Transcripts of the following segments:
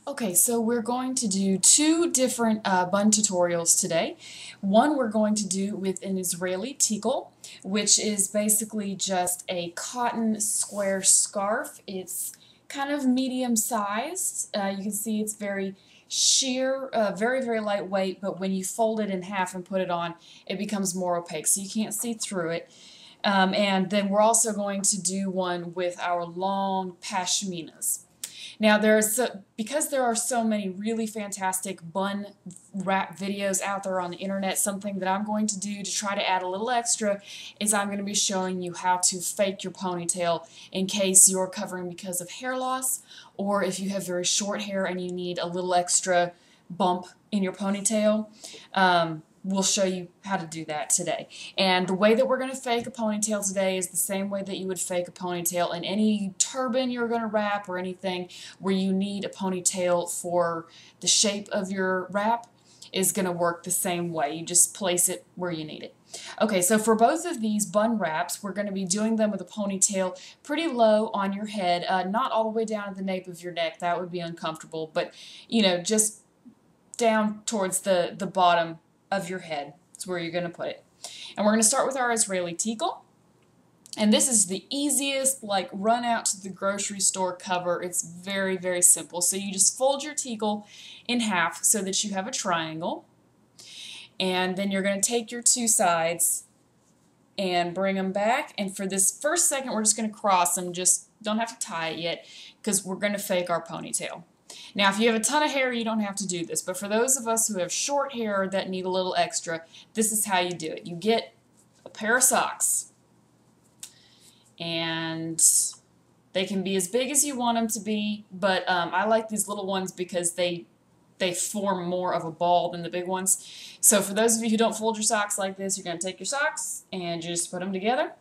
Okay, so we're going to do two different bun tutorials today. One we're going to do with an Israeli tichel, which is basically just a cotton square scarf. It's kind of medium sized. You can see it's very sheer, very, very lightweight, but when you fold it in half and put it on, it becomes more opaque, so you can't see through it. And then we're also going to do one with our long pashminas. Now, because there are so many really fantastic bun wrap videos out there on the internet, something that I'm going to do to try to add a little extra is I'm going to be showing you how to fake your ponytail in case you're covering because of hair loss, or if you have very short hair and you need a little extra bump in your ponytail. We'll show you how to do that today. And the way that we're going to fake a ponytail today is the same way that you would fake a ponytail in any turban you're going to wrap or anything where you need a ponytail for the shape of your wrap is going to work the same way. You just place it where you need it. Okay, so for both of these bun wraps, we're going to be doing them with a ponytail pretty low on your head, not all the way down at the nape of your neck. That would be uncomfortable, but just down towards the bottom of your head. That's where you're going to put it. And we're going to start with our Israeli tichel. And this is the easiest, like, run out to the grocery store cover. It's very, very simple. So you just fold your tichel in half so that you have a triangle. And then you're going to take your two sides and bring them back. And for this first second, we're just going to cross them. Just don't have to tie it yet because we're going to fake our ponytail. Now, if you have a ton of hair, you don't have to do this, but for those of us who have short hair that need a little extra, this is how you do it. You get a pair of socks, and they can be as big as you want them to be, but I like these little ones because they form more of a ball than the big ones. So for those of you who don't fold your socks like this, you're going to take your socks and just put them together,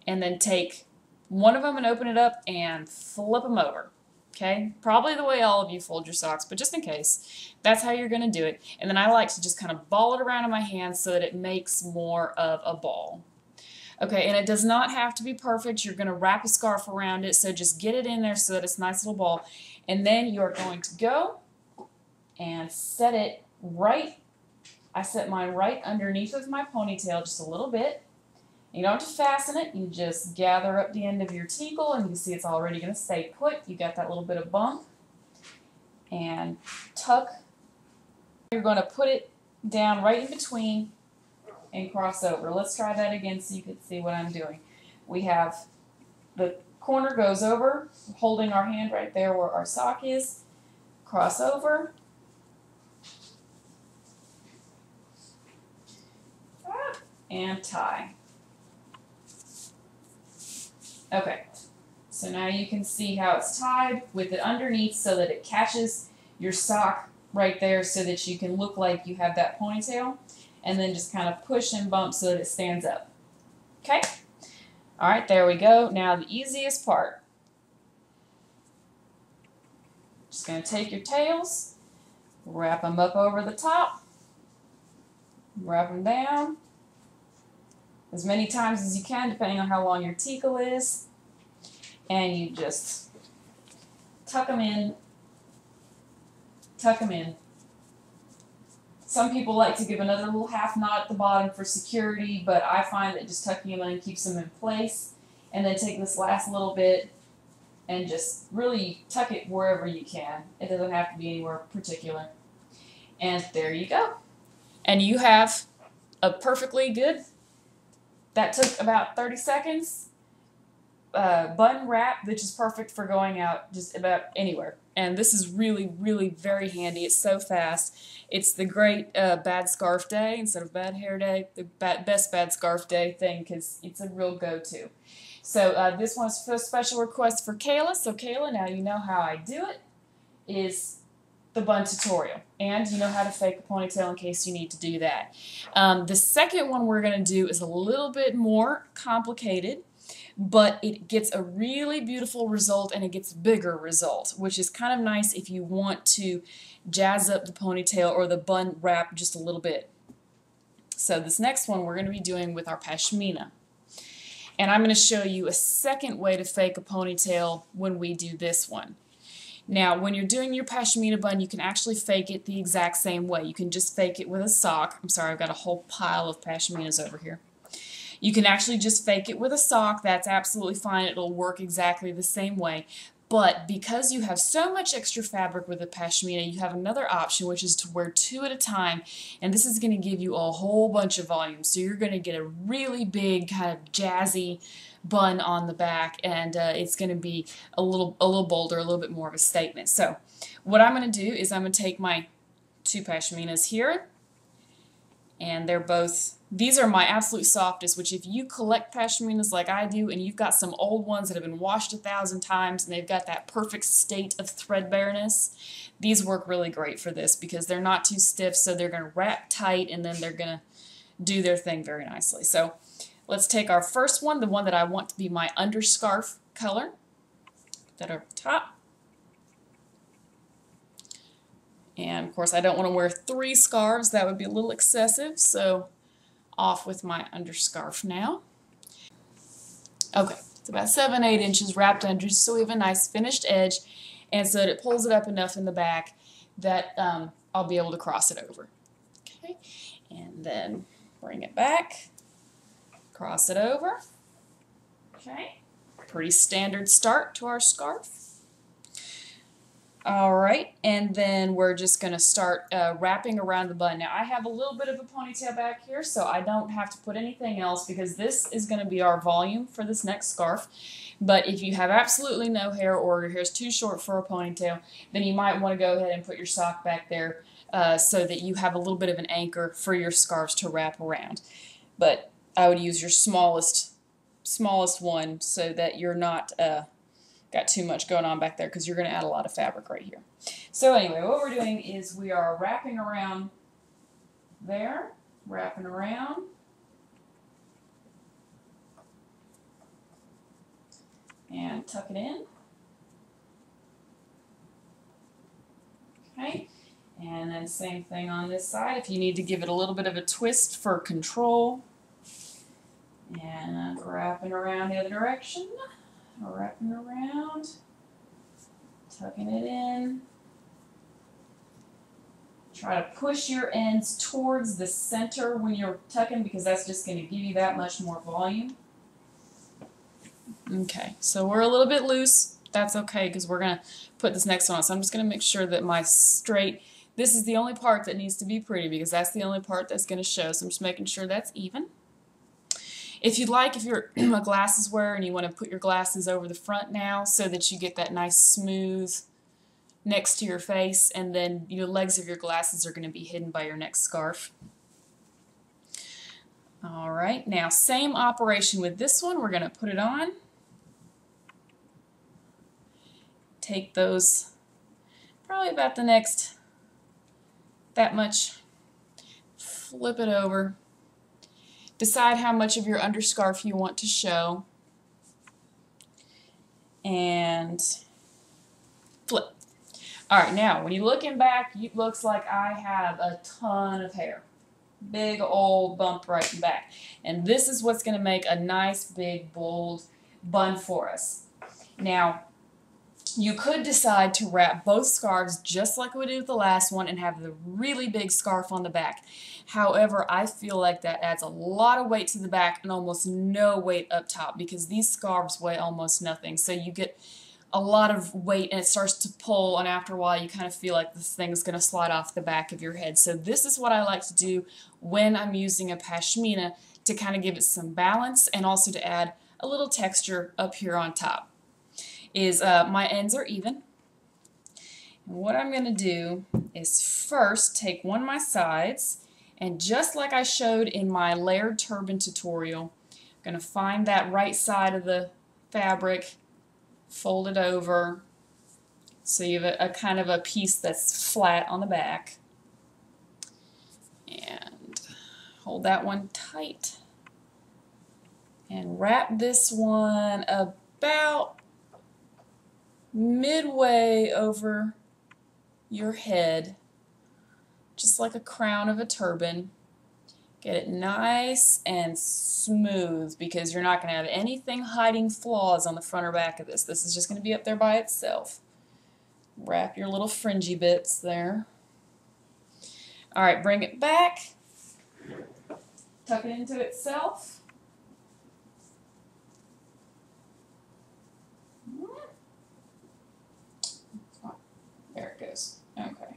and then take one of them and open it up and flip them over. Okay, probably the way all of you fold your socks, but just in case, that's how you're going to do it. And then I like to just kind of ball it around in my hands so that it makes more of a ball. Okay, and it does not have to be perfect. You're going to wrap a scarf around it, so just get it in there so that it's a nice little ball. And then you're going to go and set it right. I set mine right underneath of my ponytail just a little bit. You don't have to fasten it, you just gather up the end of your tichel, and you can see it's already going to stay put. You got that little bit of bump. And tuck. You're going to put it down right in between and cross over. Let's try that again so you can see what I'm doing. We have the corner goes over, holding our hand right there where our sock is. Cross over. And tie. Okay, so now you can see how it's tied with it underneath so that it catches your sock right there so that you can look like you have that ponytail, and then just kind of push and bump so that it stands up. Okay? Alright, there we go. Now the easiest part. Just going to take your tails, wrap them up over the top, wrap them down as many times as you can, depending on how long your tichel is, and you just tuck them in, tuck them in. Some people like to give another little half knot at the bottom for security, but I find that just tucking them in keeps them in place. And then take this last little bit and just really tuck it wherever you can. It doesn't have to be anywhere particular. And there you go. And you have a perfectly good, that took about 30 seconds, bun wrap, which is perfect for going out just about anywhere. And this is really, really very handy. It's so fast. It's the great bad scarf day instead of bad hair day, the best bad scarf day thing, because it's a real go-to. So this one's for a special request for Kayla. So Kayla, now you know how I do it, is the bun tutorial, and you know how to fake a ponytail in case you need to do that. The second one we're going to do is a little bit more complicated, but it gets a really beautiful result and it gets a bigger result, which is kind of nice if you want to jazz up the ponytail or the bun wrap just a little bit. So this next one we're going to be doing with our pashmina. And I'm going to show you a second way to fake a ponytail when we do this one. Now, when you're doing your pashmina bun, you can actually fake it the exact same way. You can just fake it with a sock. I'm sorry, I've got a whole pile of pashminas over here. You can actually just fake it with a sock. That's absolutely fine. It'll work exactly the same way. But because you have so much extra fabric with the pashmina, you have another option, which is to wear 2 at a time, and this is going to give you a whole bunch of volume. So you're going to get a really big kind of jazzy bun on the back, and it's going to be a little bolder, a little bit more of a statement. So what I'm going to do is I'm going to take my 2 pashminas here, and these are my absolute softest, which if you collect pashminas like I do and you've got some old ones that have been washed 1,000 times and they've got that perfect state of threadbareness, these work really great for this because they're not too stiff, so they're going to wrap tight and then they're going to do their thing very nicely. So let's take our first one, the one that I want to be my underscarf color. Put that over the top. And of course I don't want to wear 3 scarves, that would be a little excessive, so off with my underscarf now. Okay, it's about 7-8 inches wrapped under, so we have a nice finished edge, and so that it pulls it up enough in the back that I'll be able to cross it over. Okay, and then bring it back, cross it over. Okay, pretty standard start to our scarf. Alright, and then we're just going to start wrapping around the bun. Now I have a little bit of a ponytail back here, so I don't have to put anything else because this is going to be our volume for this next scarf. But if you have absolutely no hair or your hair is too short for a ponytail, then you might want to go ahead and put your sock back there so that you have a little bit of an anchor for your scarves to wrap around. But I would use your smallest one so that you're not got too much going on back there because you're going to add a lot of fabric right here. So anyway, what we're doing is we are wrapping around there, wrapping around, and tuck it in. Okay, and then same thing on this side. If you need to give it a little bit of a twist for control, and wrapping around the other direction. Wrapping around, tucking it in. Try to push your ends towards the center when you're tucking because that's just going to give you that much more volume. Okay, so we're a little bit loose. That's okay because we're going to put this next one on. So I'm just going to make sure that my this is the only part that needs to be pretty because that's the only part that's going to show. So I'm just making sure that's even. If you'd like, if you're a glasses wearer and you want to put your glasses over the front now so that you get that nice smooth next to your face, and then your legs of your glasses are going to be hidden by your next scarf. Alright, now same operation with this one. We're going to put it on. Take those probably about the next that much, flip it over. Decide how much of your underscarf you want to show, and flip. Alright, now when you're looking back, it looks like I have a ton of hair. Big old bump right in back. And this is what's going to make a nice big bold bun for us. Now, you could decide to wrap both scarves just like we did with the last one and have the really big scarf on the back. However, I feel like that adds a lot of weight to the back and almost no weight up top because these scarves weigh almost nothing. So you get a lot of weight and it starts to pull, and after a while you kind of feel like this thing is going to slide off the back of your head. So this is what I like to do when I'm using a pashmina to kind of give it some balance and also to add a little texture up here on top. My ends are even. And what I'm going to do is first take one of my sides, and just like I showed in my layered turban tutorial, I'm going to find that right side of the fabric, fold it over so you have a kind of a piece that's flat on the back, and hold that one tight and wrap this one about midway over your head, just like a crown of a turban. Get it nice and smooth because you're not going to have anything hiding flaws on the front or back of this. This is just going to be up there by itself. Wrap your little fringy bits there. All right, bring it back. Tuck it into itself. There it goes. Okay.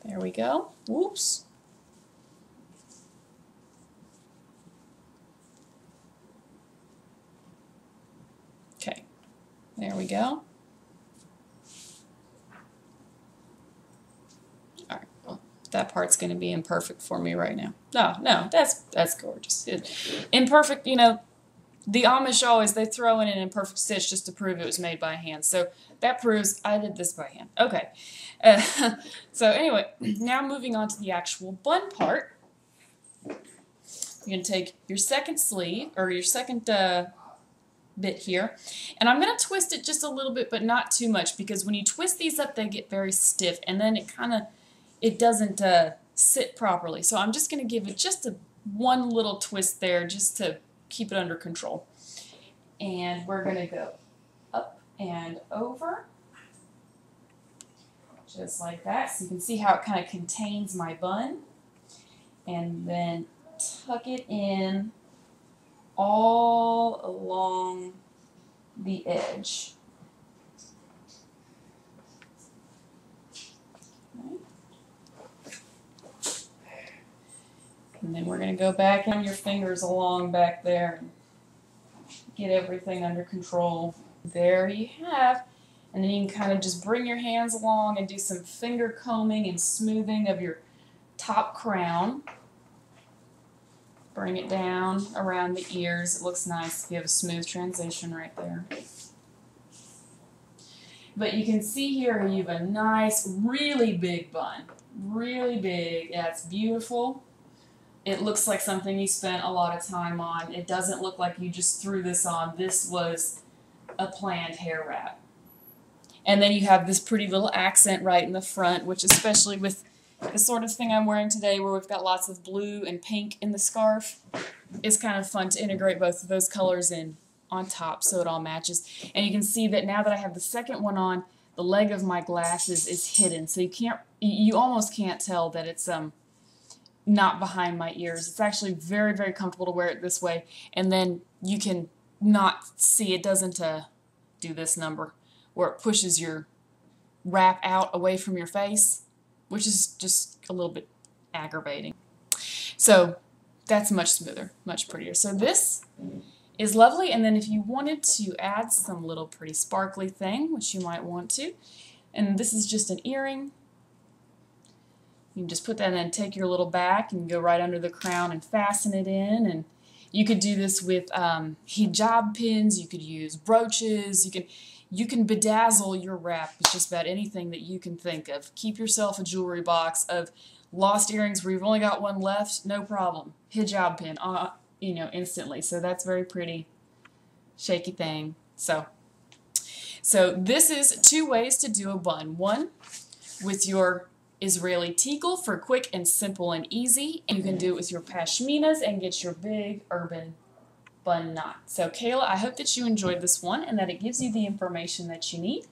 There we go. Whoops. Okay. There we go. All right. Well, that part's going to be imperfect for me right now. No, that's gorgeous. Imperfect, you know, the Amish always, they throw in an imperfect stitch just to prove it was made by hand. So that proves I did this by hand. Okay. So anyway, now moving on to the actual bun part. You're going to take your second sleeve, or your second bit here, and I'm going to twist it just a little bit, but not too much, because when you twist these up, they get very stiff, and then it doesn't sit properly. So I'm just going to give it just one little twist there, just to keep it under control. And we're going to go up and over, just like that. So you can see how it kind of contains my bun. And then tuck it in all along the edge. And then we're going to go back and your fingers along back there and get everything under control. There you have. And then you can kind of just bring your hands along and do some finger combing and smoothing of your top crown. Bring it down around the ears. It looks nice. You have a smooth transition right there. But you can see here you have a nice, really big bun. Really big. Yeah, it's beautiful. It looks like something you spent a lot of time on. It doesn't look like you just threw this on. This was a planned hair wrap. And then you have this pretty little accent right in the front, which especially with the sort of thing I'm wearing today where we've got lots of blue and pink in the scarf, is kind of fun to integrate both of those colors in on top so it all matches. And you can see that now that I have the second one on, the leg of my glasses is hidden. So you almost can't tell that it's not behind my ears. It's actually very, very comfortable to wear it this way. And then you can not see, it doesn't do this number where it pushes your wrap out away from your face, which is just a little bit aggravating. So that's much smoother, much prettier. So this is lovely. And then if you wanted to add some little pretty sparkly thing, which you might want to, and this is just an earring, you can just put that in, take your little back and go right under the crown and fasten it in. And you could do this with hijab pins. You could use brooches. You can bedazzle your wrap with just about anything that you can think of. Keep yourself a jewelry box of lost earrings where you've only got one left. No problem. Hijab pin, you know, instantly. So that's very pretty, shaky thing. So this is 2 ways to do a bun. One with your Israeli tichel for quick and simple and easy. And you can do it with your pashminas and get your big urban bun knot. So Kayla, I hope that you enjoyed this one and that it gives you the information that you need.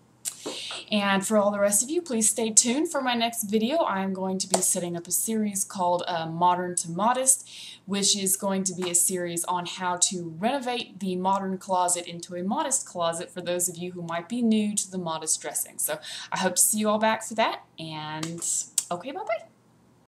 And for all the rest of you, please stay tuned for my next video. I am going to be setting up a series called Modern to Modest, which is going to be a series on how to renovate the modern closet into a modest closet for those of you who might be new to the modest dressing. So I hope to see you all back for that, and okay, bye-bye.